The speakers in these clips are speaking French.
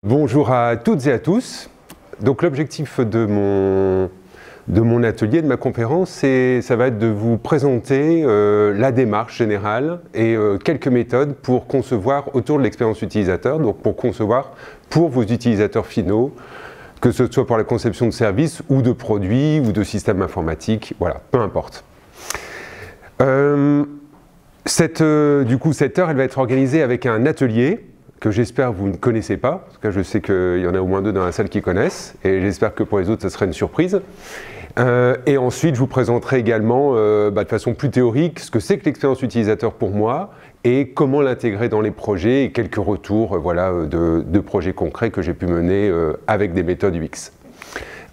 Bonjour à toutes et à tous. Donc l'objectif de mon atelier, de ma conférence, ça va être de vous présenter la démarche générale et quelques méthodes pour concevoir autour de l'expérience utilisateur, donc pour concevoir pour vos utilisateurs finaux, que ce soit pour la conception de services ou de produits ou de systèmes informatiques, voilà, peu importe. Cette heure, elle va être organisée avec un atelier que j'espère vous ne connaissez pas, parce que je sais qu'il y en a au moins 2 dans la salle qui connaissent, et j'espère que pour les autres, ça sera une surprise. Et ensuite, je vous présenterai également, de façon plus théorique, ce que c'est que l'expérience utilisateur pour moi, et comment l'intégrer dans les projets, et quelques retours de projets concrets que j'ai pu mener avec des méthodes UX.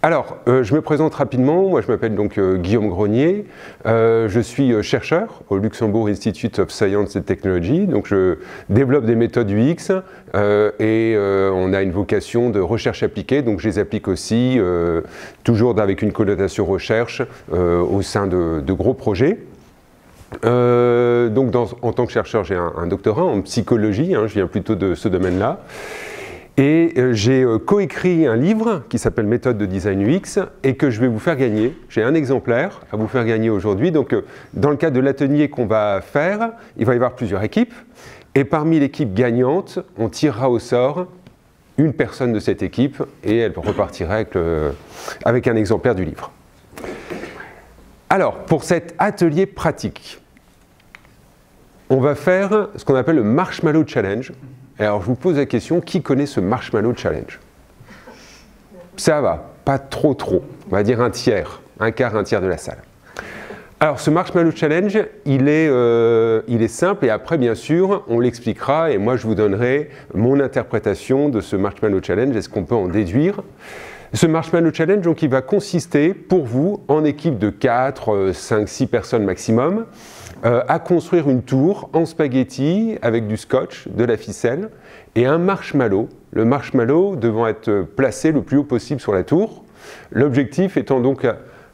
Alors, je me présente rapidement, moi je m'appelle donc Guillaume Grenier, je suis chercheur au Luxembourg Institute of Science and Technology, donc je développe des méthodes UX et on a une vocation de recherche appliquée, donc je les applique aussi, toujours avec une connotation recherche au sein de gros projets. Donc en tant que chercheur, j'ai un doctorat en psychologie, je viens plutôt de ce domaine-là. Et j'ai coécrit un livre qui s'appelle Méthode de design UX et que je vais vous faire gagner. J'ai un exemplaire à vous faire gagner aujourd'hui. Donc dans le cadre de l'atelier qu'on va faire, il va y avoir plusieurs équipes. Et parmi l'équipe gagnante, on tirera au sort une personne de cette équipe et elle repartira avec un exemplaire du livre. Alors, pour cet atelier pratique, on va faire ce qu'on appelle le Marshmallow Challenge. Alors, je vous pose la question, qui connaît ce Marshmallow Challenge? Ça va, pas trop. On va dire un tiers, un quart, un tiers de la salle. Alors, ce Marshmallow Challenge, il est simple et après, bien sûr, on l'expliquera et moi, je vous donnerai mon interprétation de ce Marshmallow Challenge et ce qu'on peut en déduire. Ce Marshmallow Challenge, donc, il va consister pour vous, en équipe de 4, 5, 6 personnes maximum, à construire une tour en spaghetti avec du scotch, de la ficelle et un marshmallow. Le marshmallow devant être placé le plus haut possible sur la tour. L'objectif étant donc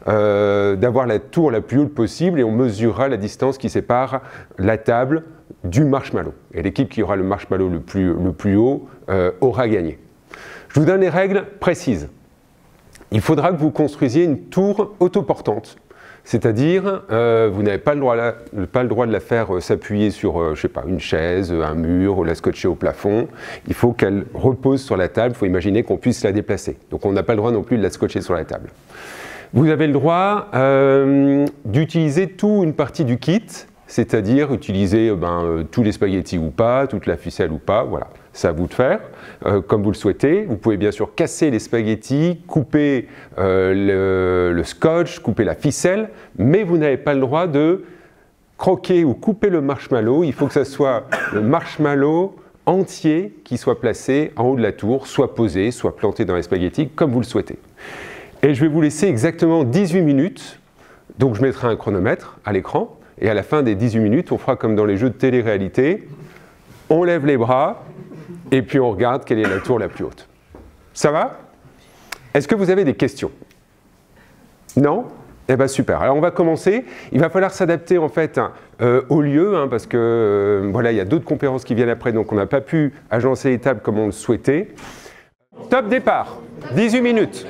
d'avoir la tour la plus haute possible et on mesurera la distance qui sépare la table du marshmallow. Et l'équipe qui aura le marshmallow le plus haut aura gagné. Je vous donne les règles précises. Il faudra que vous construisiez une tour autoportante. C'est-à-dire, vous n'avez pas le droit de la faire s'appuyer sur, je sais pas, une chaise, un mur, ou la scotcher au plafond. Il faut qu'elle repose sur la table. Il faut imaginer qu'on puisse la déplacer. Donc, on n'a pas le droit non plus de la scotcher sur la table. Vous avez le droit d'utiliser tout une partie du kit, c'est-à-dire utiliser tous les spaghettis ou pas, toute la ficelle ou pas, voilà. C'est à vous de faire, comme vous le souhaitez. Vous pouvez bien sûr casser les spaghettis, couper le scotch, couper la ficelle, mais vous n'avez pas le droit de croquer ou couper le marshmallow. Il faut que ce soit le marshmallow entier qui soit placé en haut de la tour, soit posé, soit planté dans les spaghettis, comme vous le souhaitez. Et je vais vous laisser exactement 18 minutes, donc je mettrai un chronomètre à l'écran, et à la fin des 18 minutes, on fera comme dans les jeux de télé-réalité, on lève les bras, et puis on regarde quelle est la tour la plus haute. Ça va? Est-ce que vous avez des questions? Non? Eh bien super. Alors on va commencer. Il va falloir s'adapter en fait au lieu, parce que voilà, il y a d'autres conférences qui viennent après, donc on n'a pas pu agencer les tables comme on le souhaitait. Top départ. 18 minutes.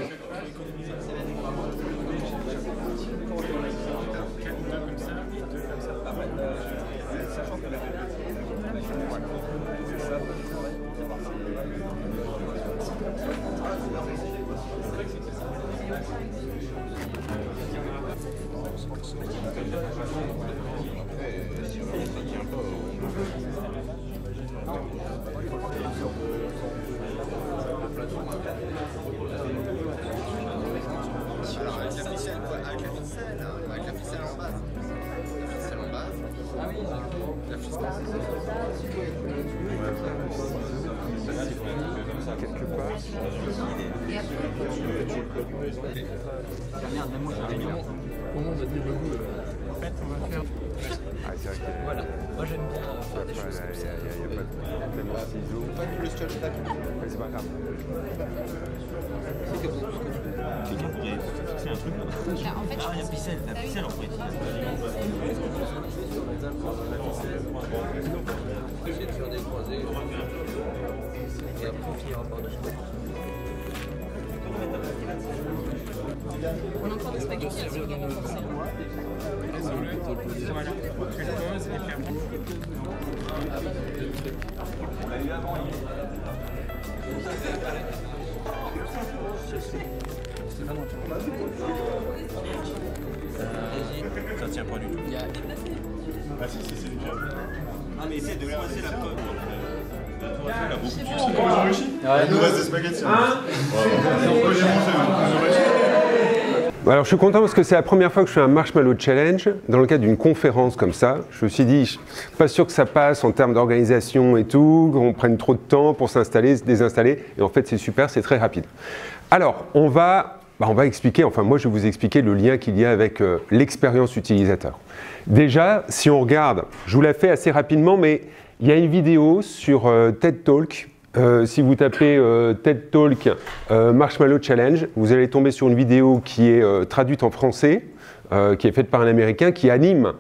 Voilà, moi j'aime bien faire des choses comme ça. Il n'y a pas de ciseaux. Le scotch tape. C'est pas grave. C'est comme ça. C'est un truc là. En fait, Ah, il y a Pixel, la Pixel en fait. et après on finira par dessus. On a encore des spaghettis à regarder forcément. Voilà, tu le poses et puis après. Ça tient pas du tout. Ah si, c'est déjà. Ah mais essaie de coincer la coque. Elle a beaucoup de succès. Comment ils ont réussi? Il nous reste des spaghettis. Pourquoi j'ai mangé? Ils ont réussi. Alors je suis content parce que c'est la première fois que je fais un Marshmallow Challenge dans le cadre d'une conférence comme ça. Je me suis dit, je suis pas sûr que ça passe en termes d'organisation et tout, qu'on prenne trop de temps pour s'installer, se désinstaller. Et en fait c'est super, c'est très rapide. Alors on va expliquer, enfin moi je vais vous expliquer le lien qu'il y a avec l'expérience utilisateur. Déjà, si on regarde, je vous la fais assez rapidement, mais il y a une vidéo sur TED Talk. Si vous tapez TED Talk Marshmallow Challenge, vous allez tomber sur une vidéo qui est traduite en français, qui est faite par un Américain qui anime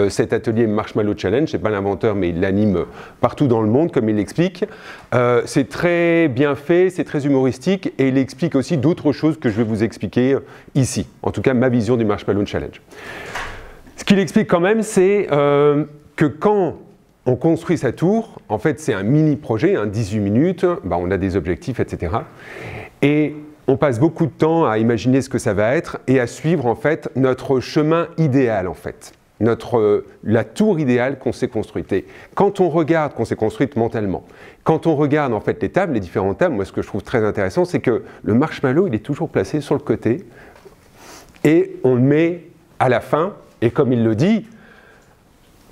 cet atelier Marshmallow Challenge. Ce n'est pas l'inventeur, mais il l'anime partout dans le monde, comme il l'explique. C'est très bien fait, c'est très humoristique, et il explique aussi d'autres choses que je vais vous expliquer ici. En tout cas, ma vision du Marshmallow Challenge. Ce qu'il explique quand même, c'est que quand on construit sa tour, en fait c'est un mini-projet, 18 minutes, on a des objectifs, etc. Et on passe beaucoup de temps à imaginer ce que ça va être et à suivre en fait notre chemin idéal en fait. La tour idéale qu'on s'est construite. Et quand on regarde qu'on s'est construite mentalement, quand on regarde en fait les tables, les différentes tables, moi ce que je trouve très intéressant, c'est que le marshmallow il est toujours placé sur le côté et on le met à la fin. Et comme il le dit,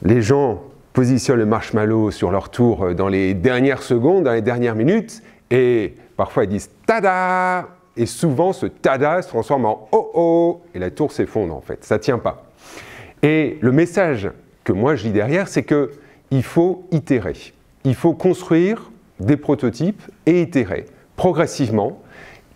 les gens positionnent le marshmallow sur leur tour dans les dernières secondes, dans les dernières minutes, et parfois ils disent « tada !» et souvent ce « tada » se transforme en « oh oh !» et la tour s'effondre en fait, ça ne tient pas. Et le message que moi je lis derrière, c'est qu'il faut itérer. Il faut construire des prototypes et itérer progressivement,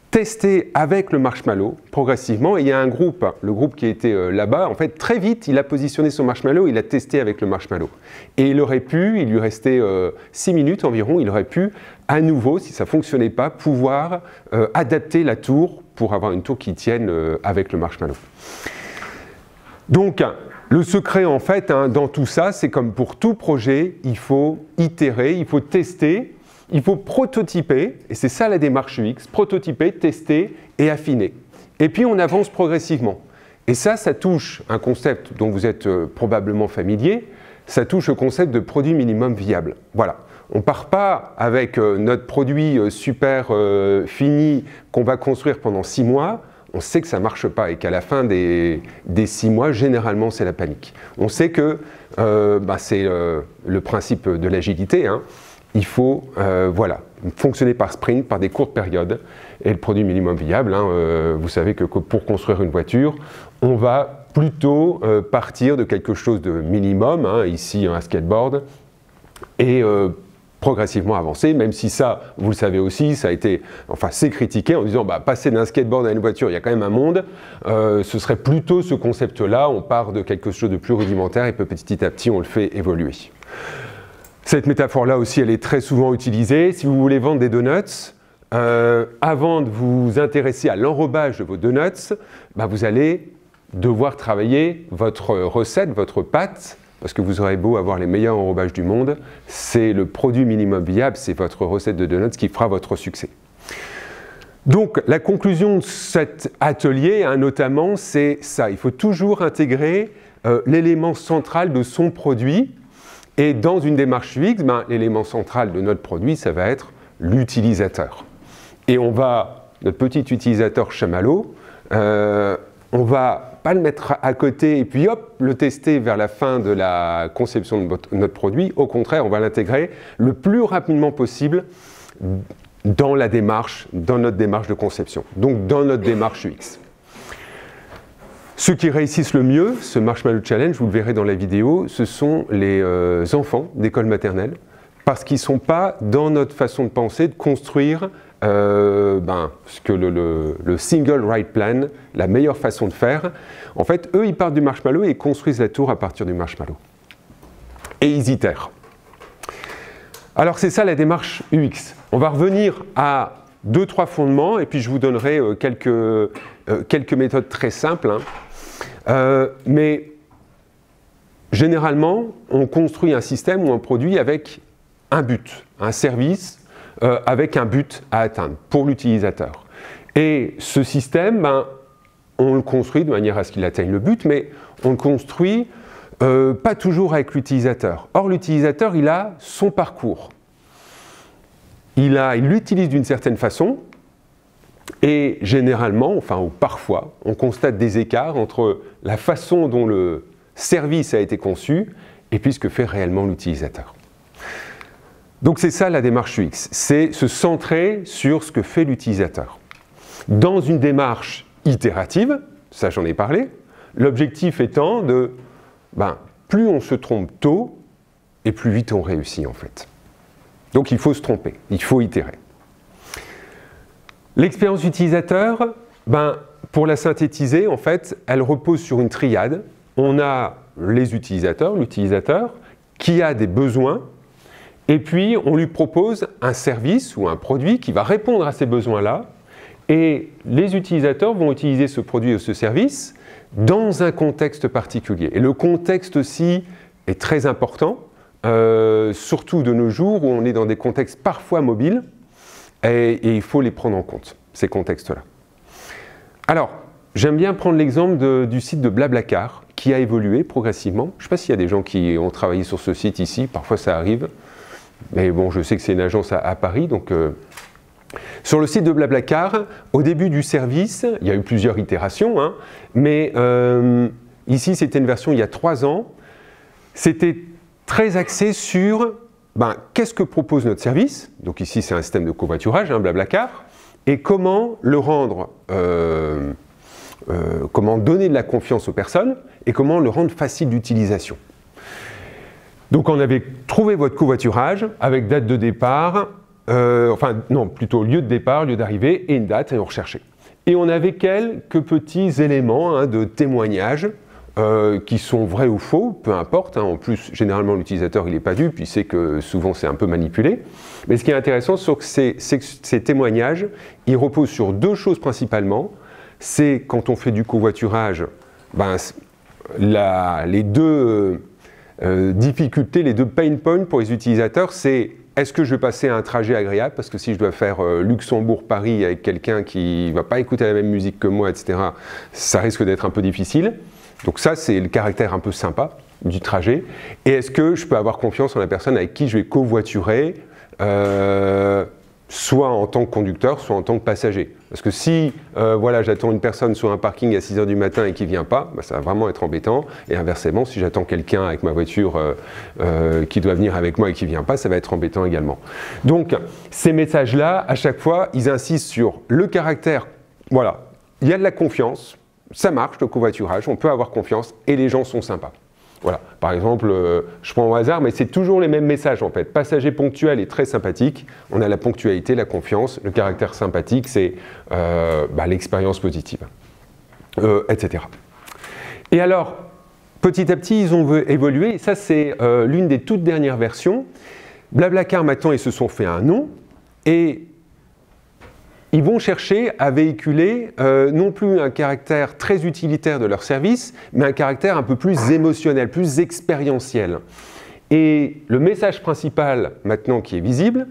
tester avec le marshmallow progressivement. Et il y a un groupe, le groupe qui était là-bas, en fait très vite il a positionné son marshmallow, il a testé avec le marshmallow. Et il aurait pu, il lui restait 6 minutes environ, il aurait pu à nouveau, si ça ne fonctionnait pas, pouvoir adapter la tour pour avoir une tour qui tienne avec le marshmallow. Donc le secret en fait dans tout ça, c'est comme pour tout projet, il faut itérer, il faut tester. Il faut prototyper, et c'est ça la démarche UX, prototyper, tester et affiner. Et puis on avance progressivement. Et ça touche un concept dont vous êtes probablement familier, ça touche le concept de produit minimum viable. Voilà. On ne part pas avec notre produit super fini qu'on va construire pendant 6 mois, on sait que ça ne marche pas et qu'à la fin des 6 mois, généralement c'est la panique. On sait que c'est le principe de l'agilité, il faut fonctionner par sprint, par des courtes périodes. Et le produit minimum viable, vous savez que pour construire une voiture, on va plutôt partir de quelque chose de minimum, ici un skateboard, et progressivement avancer, même si ça, vous le savez aussi, ça a été, c'est critiqué en disant passer d'un skateboard à une voiture, il y a quand même un monde. Ce serait plutôt ce concept-là, on part de quelque chose de plus rudimentaire et petit à petit on le fait évoluer. Cette métaphore-là aussi, elle est très souvent utilisée. Si vous voulez vendre des donuts, avant de vous intéresser à l'enrobage de vos donuts, vous allez devoir travailler votre recette, votre pâte, parce que vous aurez beau avoir les meilleurs enrobages du monde, c'est le produit minimum viable, c'est votre recette de donuts qui fera votre succès. Donc la conclusion de cet atelier, notamment, c'est ça. Il faut toujours intégrer l'élément central de son produit. Et dans une démarche UX, l'élément central de notre produit, ça va être l'utilisateur. Et notre petit utilisateur chamallow, on va pas le mettre à côté et puis hop, le tester vers la fin de la conception de notre produit. Au contraire, on va l'intégrer le plus rapidement possible dans notre démarche de conception, donc dans notre démarche UX. Ceux qui réussissent le mieux, ce Marshmallow Challenge, vous le verrez dans la vidéo, ce sont les enfants d'école maternelle, parce qu'ils ne sont pas dans notre façon de penser, de construire ce que le single right plan, la meilleure façon de faire. En fait, eux, ils partent du marshmallow et ils construisent la tour à partir du marshmallow. Et ils itèrent. Alors c'est ça la démarche UX. On va revenir à 2-3 fondements et puis je vous donnerai quelques méthodes très simples. Mais généralement, on construit un système ou un produit avec un but, un service avec un but à atteindre pour l'utilisateur. Et ce système, on le construit de manière à ce qu'il atteigne le but, mais on le construit pas toujours avec l'utilisateur. Or, l'utilisateur, il a son parcours. Il l'utilise d'une certaine façon, et généralement, ou parfois, on constate des écarts entre la façon dont le service a été conçu et puis ce que fait réellement l'utilisateur. Donc c'est ça la démarche UX, c'est se centrer sur ce que fait l'utilisateur. Dans une démarche itérative, ça j'en ai parlé, l'objectif étant de, plus on se trompe tôt, et plus vite on réussit en fait. Donc il faut se tromper, il faut itérer. L'expérience utilisateur, pour la synthétiser, en fait, elle repose sur une triade. On a les utilisateurs, l'utilisateur, qui a des besoins, et puis on lui propose un service ou un produit qui va répondre à ces besoins-là, et les utilisateurs vont utiliser ce produit ou ce service dans un contexte particulier. Et le contexte aussi est très important, surtout de nos jours où on est dans des contextes parfois mobiles, et il faut les prendre en compte, ces contextes-là. Alors, j'aime bien prendre l'exemple du site de Blablacar, qui a évolué progressivement. Je ne sais pas s'il y a des gens qui ont travaillé sur ce site ici, parfois ça arrive, mais bon, je sais que c'est une agence à Paris, donc... Sur le site de Blablacar, au début du service, il y a eu plusieurs itérations, mais ici c'était une version il y a 3 ans, c'était très axé sur qu'est-ce que propose notre service, donc ici c'est un système de covoiturage, Blablacar, et comment le rendre, comment donner de la confiance aux personnes, et comment le rendre facile d'utilisation. Donc on avait trouvé votre covoiturage avec date de départ, plutôt lieu de départ, lieu d'arrivée et une date, et on recherchait. Et on avait quelques petits éléments de témoignage qui sont vrais ou faux, peu importe. En plus, généralement, l'utilisateur, il n'est pas dupe, il sait que souvent, c'est un peu manipulé. Mais ce qui est intéressant, c'est que ces témoignages, ils reposent sur 2 choses principalement. C'est quand on fait du covoiturage, les 2 difficultés, les 2 pain points pour les utilisateurs, c'est est-ce que je vais passer un trajet agréable? Parce que si je dois faire Luxembourg-Paris avec quelqu'un qui ne va pas écouter la même musique que moi, etc., ça risque d'être un peu difficile. Donc ça, c'est le caractère un peu sympa du trajet. Et est-ce que je peux avoir confiance en la personne avec qui je vais covoiturer, soit en tant que conducteur, soit en tant que passager? Parce que si j'attends une personne sur un parking à 6 h du matin et qui ne vient pas, ça va vraiment être embêtant. Et inversement, si j'attends quelqu'un avec ma voiture qui doit venir avec moi et qui ne vient pas, ça va être embêtant également. Donc, ces messages-là, à chaque fois, ils insistent sur le caractère. Voilà, il y a de la confiance, ça marche le covoiturage, on peut avoir confiance et les gens sont sympas. Voilà, par exemple, je prends au hasard, mais c'est toujours les mêmes messages en fait. Passager ponctuel et très sympathique, on a la ponctualité, la confiance, le caractère sympathique, c'est l'expérience positive, etc. Et alors, petit à petit, ils ont évolué, et ça c'est l'une des toutes dernières versions. Blablacar, maintenant, ils se sont fait un nom, et ils vont chercher à véhiculer non plus un caractère très utilitaire de leur service, mais un caractère un peu plus émotionnel, plus expérientiel. Et le message principal maintenant qui est visible,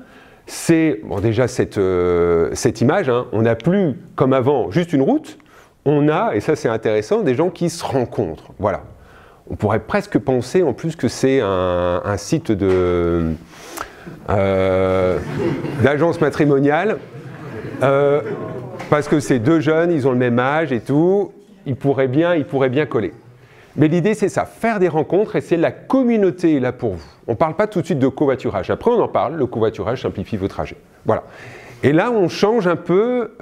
c'est déjà cette image, on n'a plus comme avant juste une route, on a, et ça c'est intéressant, des gens qui se rencontrent. Voilà. On pourrait presque penser en plus que c'est un site d'agence matrimoniale. Parce que c'est 2 jeunes, ils ont le même âge et tout, ils pourraient bien coller. Mais l'idée c'est ça, faire des rencontres et c'est la communauté là pour vous. On ne parle pas tout de suite de covoiturage, après on en parle, le covoiturage simplifie vos trajets. Voilà. Et là on change un peu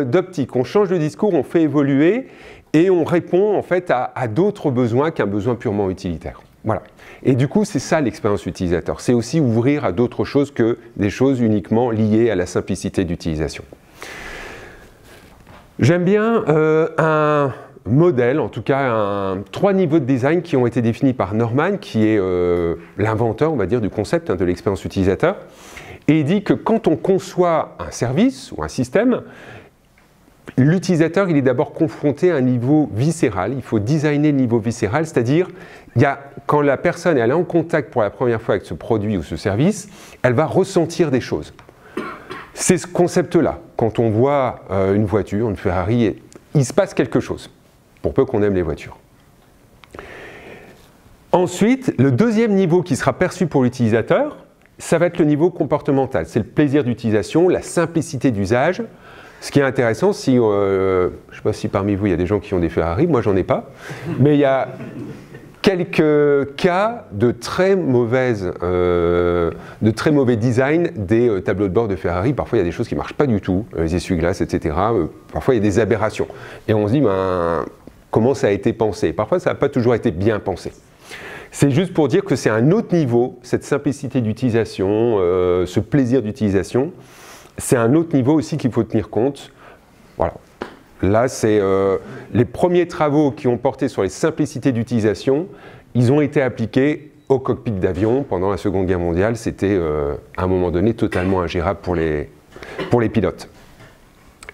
d'optique, on change de discours, on fait évoluer et on répond en fait à d'autres besoins qu'un besoin purement utilitaire. Voilà. Et du coup, c'est ça l'expérience utilisateur. C'est aussi ouvrir à d'autres choses que des choses uniquement liées à la simplicité d'utilisation. J'aime bien un modèle, en tout cas 3 niveaux de design qui ont été définis par Norman, qui est l'inventeur, on va dire, du concept de l'expérience utilisateur. Et il dit que quand on conçoit un service ou un système, l'utilisateur, il est d'abord confronté à un niveau viscéral. Il faut designer le niveau viscéral, c'est-à-dire, quand la personne elle est en contact pour la première fois avec ce produit ou ce service, elle va ressentir des choses. C'est ce concept-là. Quand on voit une voiture, une Ferrari, il se passe quelque chose, pour peu qu'on aime les voitures. Ensuite, le deuxième niveau qui sera perçu pour l'utilisateur, ça va être le niveau comportemental. C'est le plaisir d'utilisation, la simplicité d'usage. Ce qui est intéressant, je ne sais pas si parmi vous il y a des gens qui ont des Ferrari, moi j'en ai pas, mais il y a quelques cas de très mauvais design des tableaux de bord de Ferrari. Parfois il y a des choses qui ne marchent pas du tout, les essuie-glaces, etc. Parfois il y a des aberrations. Et on se dit, comment ça a été pensé? Parfois ça n'a pas toujours été bien pensé. C'est juste pour dire que c'est un autre niveau, cette simplicité d'utilisation, ce plaisir d'utilisation. C'est un autre niveau aussi qu'il faut tenir compte. Voilà. Là, c'est les premiers travaux qui ont porté sur les simplicités d'utilisation. Ils ont été appliqués au cockpit d'avion pendant la Seconde Guerre mondiale. C'était, à un moment donné, totalement ingérable pour les pilotes.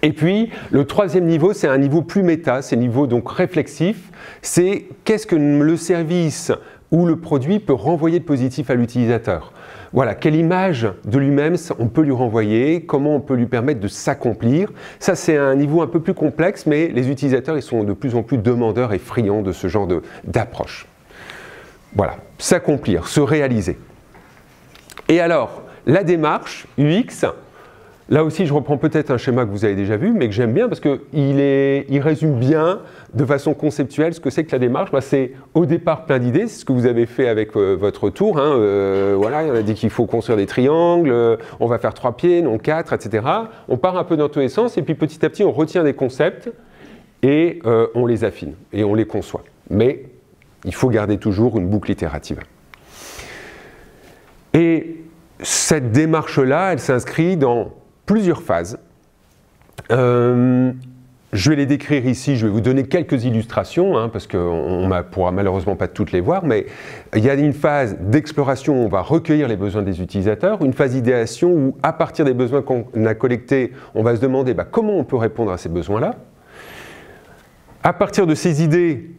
Et puis, le troisième niveau, c'est un niveau plus méta, c'est un niveau donc réflexif. C'est qu'est-ce que le service ou le produit peut renvoyer de positif à l'utilisateur. Voilà, quelle image de lui-même on peut lui renvoyer, comment on peut lui permettre de s'accomplir. Ça, c'est un niveau un peu plus complexe, mais les utilisateurs ils sont de plus en plus demandeurs et friands de ce genre d'approche. Voilà, s'accomplir, se réaliser. Et alors, la démarche UX, là aussi je reprends peut-être un schéma que vous avez déjà vu, mais que j'aime bien parce qu'il résume bien de façon conceptuelle ce que c'est que la démarche. C'est au départ plein d'idées, c'est ce que vous avez fait avec votre tour. Voilà, on a dit qu'il faut construire des triangles, on va faire 3 pieds, non 4, etc. On part un peu dans tous les sens et puis petit à petit on retient des concepts et on les affine et on les conçoit. Mais il faut garder toujours une boucle itérative. Et cette démarche-là, elle s'inscrit dans plusieurs phases. Je vais les décrire ici, je vais vous donner quelques illustrations, parce qu'on ne pourra malheureusement pas toutes les voir, mais il y a une phase d'exploration où on va recueillir les besoins des utilisateurs, une phase d'idéation où, à partir des besoins qu'on a collectés, on va se demander comment on peut répondre à ces besoins-là. À partir de ces idées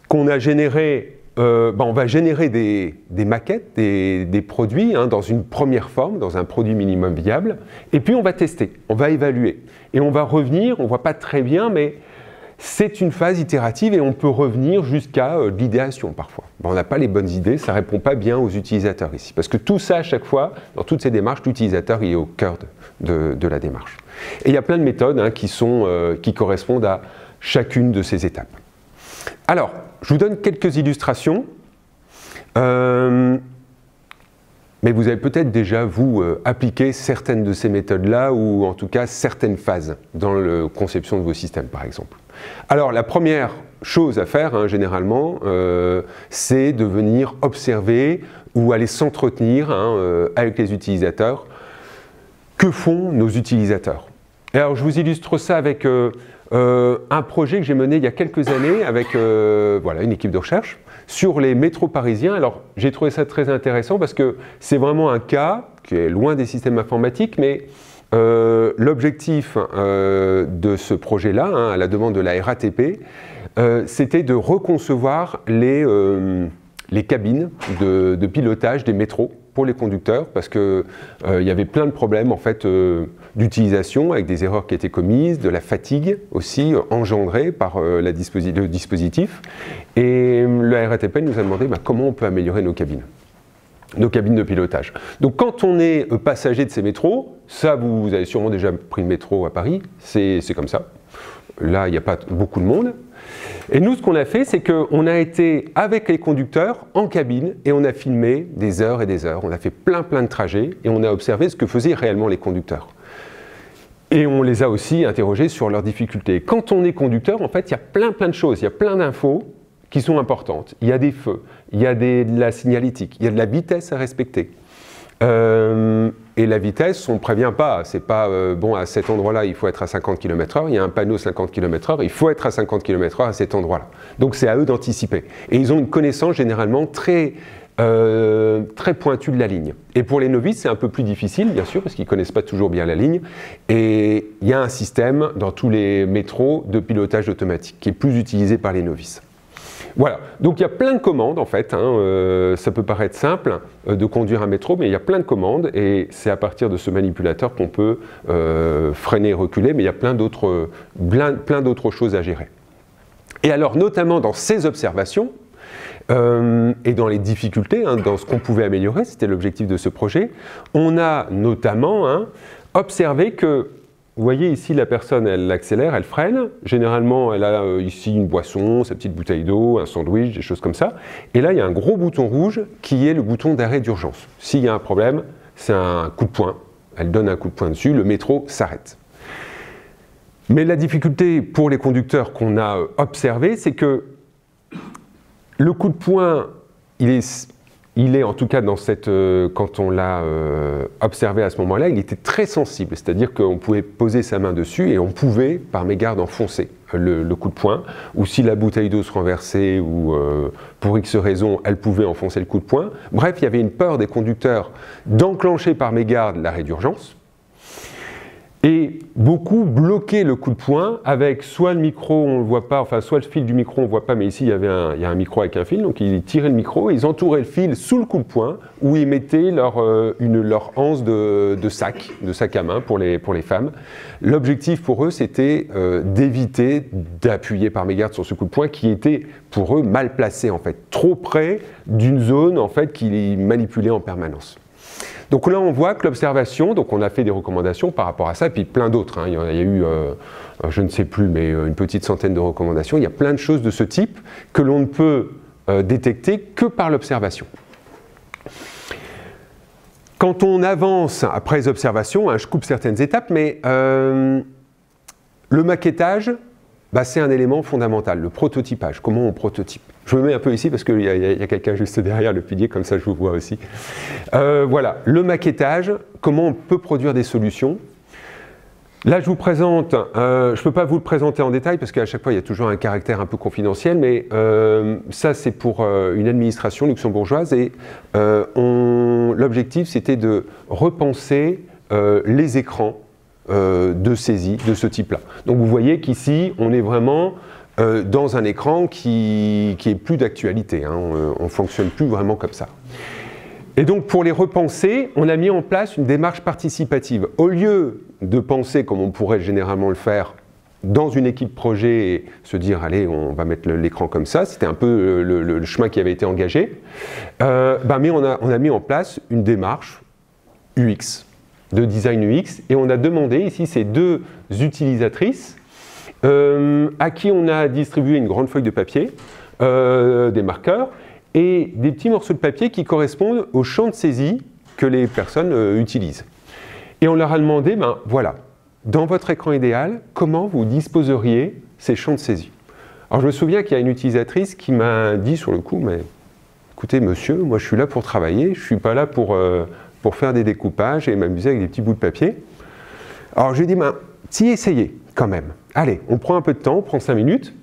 qu'on a générées, on va générer des maquettes, des produits dans une première forme, dans un produit minimum viable, et puis on va tester, on va évaluer. Et on va revenir, on ne voit pas très bien, mais c'est une phase itérative et on peut revenir jusqu'à l'idéation parfois. On n'a pas les bonnes idées, ça ne répond pas bien aux utilisateurs ici. Parce que tout ça, à chaque fois, dans toutes ces démarches, l'utilisateur est au cœur de la démarche. Et il y a plein de méthodes qui correspondent à chacune de ces étapes. Alors, je vous donne quelques illustrations, mais vous avez peut-être déjà, vous, appliqué certaines de ces méthodes-là, ou en tout cas certaines phases dans la conception de vos systèmes, par exemple. Alors, la première chose à faire, généralement, c'est de venir observer ou aller s'entretenir avec les utilisateurs. Que font nos utilisateurs? Et alors, je vous illustre ça avec un projet que j'ai mené il y a quelques années avec une équipe de recherche sur les métros parisiens. Alors, j'ai trouvé ça très intéressant parce que c'est vraiment un cas qui est loin des systèmes informatiques, mais l'objectif de ce projet-là, à la demande de la RATP, c'était de reconcevoir les cabines de pilotage des métros pour les conducteurs, parce qu'il y avait plein de problèmes en fait d'utilisation avec des erreurs qui étaient commises, de la fatigue aussi engendrée par le dispositif. Et la RATP nous a demandé comment on peut améliorer nos cabines de pilotage. Donc quand on est passager de ces métros, ça vous avez sûrement déjà pris le métro à Paris, c'est comme ça. Là, il n'y a pas beaucoup de monde. Et nous, ce qu'on a fait, c'est qu'on a été avec les conducteurs en cabine et on a filmé des heures et des heures. On a fait plein de trajets et on a observé ce que faisaient réellement les conducteurs. Et on les a aussi interrogés sur leurs difficultés. Quand on est conducteur, en fait, il y a plein de choses, il y a plein d'infos qui sont importantes. Il y a des feux, il y a de la signalétique, il y a de la vitesse à respecter. Et la vitesse, on ne prévient pas, c'est pas bon à cet endroit-là il faut être à 50 km/h, il y a un panneau 50 km/h, il faut être à 50 km/h à cet endroit-là. Donc c'est à eux d'anticiper. Et ils ont une connaissance généralement très pointue de la ligne. Et pour les novices, c'est un peu plus difficile, bien sûr, parce qu'ils ne connaissent pas toujours bien la ligne. Et il y a un système dans tous les métros de pilotage automatique qui est plus utilisé par les novices. Voilà, donc il y a plein de commandes en fait, ça peut paraître simple de conduire un métro, mais il y a plein de commandes et c'est à partir de ce manipulateur qu'on peut freiner et reculer, mais il y a plein d'autres choses à gérer. Et alors notamment dans ces observations et dans les difficultés, dans ce qu'on pouvait améliorer, c'était l'objectif de ce projet, on a notamment observé que vous voyez ici la personne, elle accélère, elle freine. Généralement, elle a ici une boisson, sa petite bouteille d'eau, un sandwich, des choses comme ça. Et là, il y a un gros bouton rouge qui est le bouton d'arrêt d'urgence. S'il y a un problème, c'est un coup de poing. Elle donne un coup de poing dessus, le métro s'arrête. Mais la difficulté pour les conducteurs qu'on a observé, c'est que le coup de poing, il est en tout cas dans cette, quand on l'a observé à ce moment-là, il était très sensible, c'est-à-dire qu'on pouvait poser sa main dessus et on pouvait, par mégarde, enfoncer le coup de poing, ou si la bouteille d'eau se renversait, ou pour X raison, elle pouvait enfoncer le coup de poing. Bref, il y avait une peur des conducteurs d'enclencher par mégarde l'arrêt d'urgence, et beaucoup bloquaient le coup de poing avec soit le micro, on ne le voit pas, enfin soit le fil du micro, on ne voit pas, mais ici il y a un micro avec un fil, donc ils tiraient le micro, ils entouraient le fil sous le coup de poing, où ils mettaient leur anse de sac à main pour les femmes. L'objectif pour eux, c'était d'éviter d'appuyer par mégarde sur ce coup de poing qui était pour eux mal placé en fait, trop près d'une zone en fait qu'ils manipulaient en permanence. Donc là, on voit que l'observation, donc on a fait des recommandations par rapport à ça, et puis plein d'autres. Il y a eu, je ne sais plus, mais une petite centaine de recommandations. Il y a plein de choses de ce type que l'on ne peut détecter que par l'observation. Quand on avance après les observations, je coupe certaines étapes, mais le maquettage, c'est un élément fondamental, le prototypage, comment on prototype. Je me mets un peu ici parce qu'il y a quelqu'un juste derrière le pilier, comme ça je vous vois aussi. Voilà, le maquettage, comment on peut produire des solutions. Là je vous présente, je ne peux pas vous le présenter en détail parce qu'à chaque fois il y a toujours un caractère un peu confidentiel, mais ça c'est pour une administration luxembourgeoise et l'objectif c'était de repenser les écrans de saisie de ce type-là. Donc vous voyez qu'ici, on est vraiment dans un écran qui est plus d'actualité. On ne fonctionne plus vraiment comme ça. Et donc pour les repenser, on a mis en place une démarche participative. Au lieu de penser comme on pourrait généralement le faire dans une équipe projet et se dire « allez, on va mettre l'écran comme ça », c'était un peu le chemin qui avait été engagé, mais on a mis en place une démarche UX, de design UX, et on a demandé ici ces deux utilisatrices à qui on a distribué une grande feuille de papier, des marqueurs et des petits morceaux de papier qui correspondent au champ de saisie que les personnes utilisent. Et on leur a demandé, voilà, dans votre écran idéal, comment vous disposeriez ces champs de saisie. Alors je me souviens qu'il y a une utilisatrice qui m'a dit sur le coup, mais écoutez monsieur, moi je suis là pour travailler, je ne suis pas là pour faire des découpages et m'amuser avec des petits bouts de papier. Alors je lui ai dit, si essayez quand même. Allez, on prend un peu de temps, on prend 5 minutes.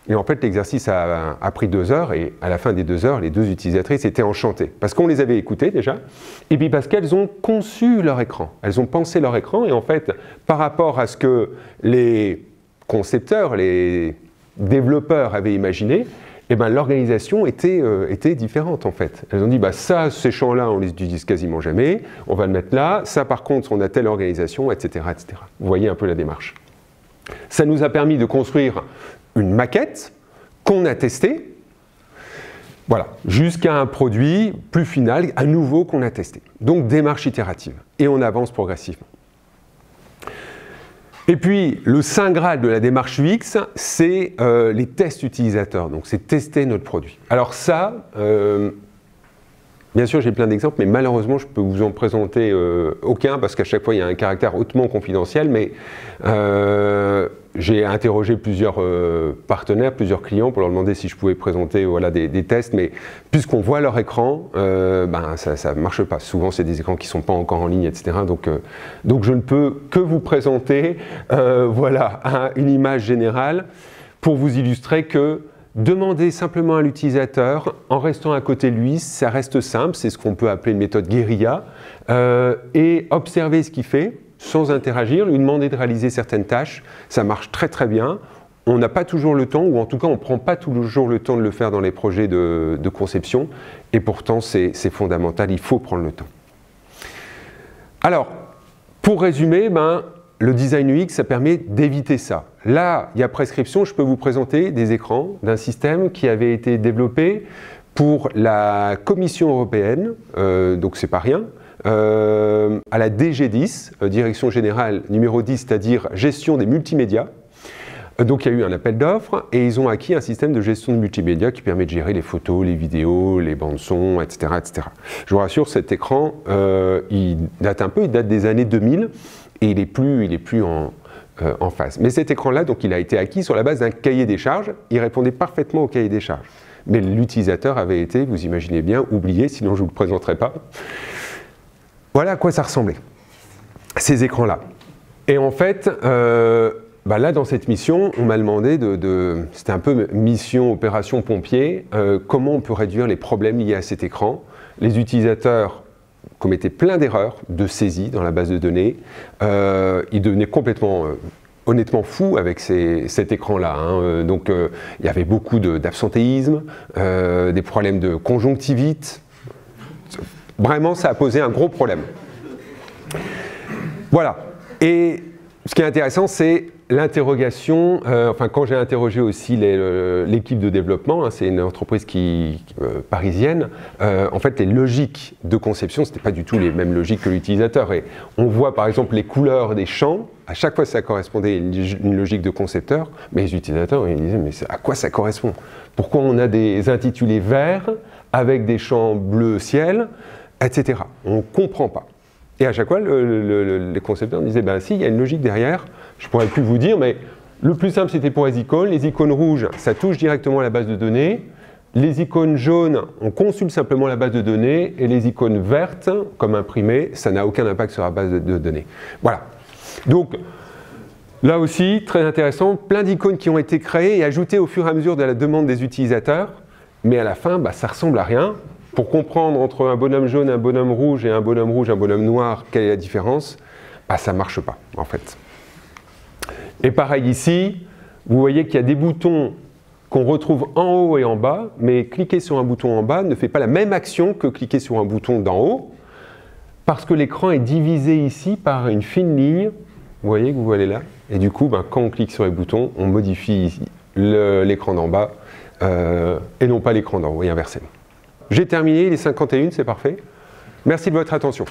Et en fait, l'exercice a pris 2 heures et à la fin des 2 heures, les deux utilisatrices étaient enchantées. Parce qu'on les avait écoutées déjà, et puis parce qu'elles ont conçu leur écran. Elles ont pensé leur écran et en fait, par rapport à ce que les concepteurs, les développeurs avaient imaginé, l'organisation était différente en fait. Elles ont dit, ces champs-là, on les utilise quasiment jamais, on va le mettre là, ça par contre, on a telle organisation, etc., etc. Vous voyez un peu la démarche. Ça nous a permis de construire une maquette qu'on a testée, voilà, jusqu'à un produit plus final, à nouveau qu'on a testé. Donc démarche itérative, et on avance progressivement. Et puis, le saint graal de la démarche UX, c'est les tests utilisateurs. Donc, c'est tester notre produit. Alors ça, bien sûr, j'ai plein d'exemples, mais malheureusement, je peux vous en présenter aucun, parce qu'à chaque fois, il y a un caractère hautement confidentiel, mais j'ai interrogé plusieurs partenaires, plusieurs clients pour leur demander si je pouvais présenter voilà, des tests, mais puisqu'on voit leur écran, ça ne marche pas. Souvent, c'est des écrans qui ne sont pas encore en ligne, etc. Donc je ne peux que vous présenter voilà, une image générale pour vous illustrer que demander simplement à l'utilisateur, en restant à côté de lui, ça reste simple, c'est ce qu'on peut appeler une méthode guérilla, et observer ce qu'il fait, sans interagir, lui demander de réaliser certaines tâches, ça marche très très bien. On n'a pas toujours le temps, ou en tout cas on ne prend pas toujours le temps de le faire dans les projets de conception, et pourtant c'est fondamental, il faut prendre le temps. Alors, pour résumer, le design UX, ça permet d'éviter ça. Là, il y a prescription, je peux vous présenter des écrans d'un système qui avait été développé pour la Commission européenne, donc c'est pas rien, à la DG10, Direction Générale numéro 10, c'est-à-dire gestion des multimédias. Donc il y a eu un appel d'offres et ils ont acquis un système de gestion de multimédia qui permet de gérer les photos, les vidéos, les bandes son, etc., etc. Je vous rassure, cet écran, il date des années 2000 et il est plus en phase. Mais cet écran-là, donc il a été acquis sur la base d'un cahier des charges. Il répondait parfaitement au cahier des charges. Mais l'utilisateur avait été, vous imaginez bien, oublié, sinon je ne vous le présenterai pas. Voilà à quoi ça ressemblait, ces écrans-là. Et en fait, là, dans cette mission, on m'a demandé c'était un peu mission opération pompier, comment on peut réduire les problèmes liés à cet écran. Les utilisateurs commettaient plein d'erreurs de saisie dans la base de données. Ils devenaient complètement, honnêtement fous avec cet écran-là. Hein. Donc, il y avait beaucoup d'absentéisme, des problèmes de conjonctivite. Vraiment, ça a posé un gros problème. Voilà. Et ce qui est intéressant, c'est l'interrogation, quand j'ai interrogé aussi l'équipe de développement, c'est une entreprise parisienne, en fait les logiques de conception, ce n'était pas du tout les mêmes logiques que l'utilisateur. Et on voit par exemple les couleurs des champs, à chaque fois ça correspondait à une logique de concepteur, mais les utilisateurs ils disaient mais à quoi ça correspond? Pourquoi on a des intitulés verts avec des champs bleu ciel, etc. On ne comprend pas. Et à chaque fois, les concepteurs disaient, si, il y a une logique derrière, je ne pourrais plus vous dire, mais le plus simple, c'était pour les icônes rouges, ça touche directement à la base de données, les icônes jaunes, on consulte simplement la base de données, et les icônes vertes, comme imprimées, ça n'a aucun impact sur la base de données. Voilà. Donc, là aussi, très intéressant, plein d'icônes qui ont été créées et ajoutées au fur et à mesure de la demande des utilisateurs, mais à la fin, ça ressemble à rien. Pour comprendre entre un bonhomme jaune, un bonhomme rouge et un bonhomme rouge, un bonhomme noir, quelle est la différence, ça ne marche pas, en fait. Et pareil ici, vous voyez qu'il y a des boutons qu'on retrouve en haut et en bas, mais cliquer sur un bouton en bas ne fait pas la même action que cliquer sur un bouton d'en haut, parce que l'écran est divisé ici par une fine ligne, vous voyez que vous voyez là, et du coup, quand on clique sur les boutons, on modifie l'écran d'en bas, et non pas l'écran d'en haut, et inversement. J'ai terminé, il est 51, c'est parfait. Merci de votre attention.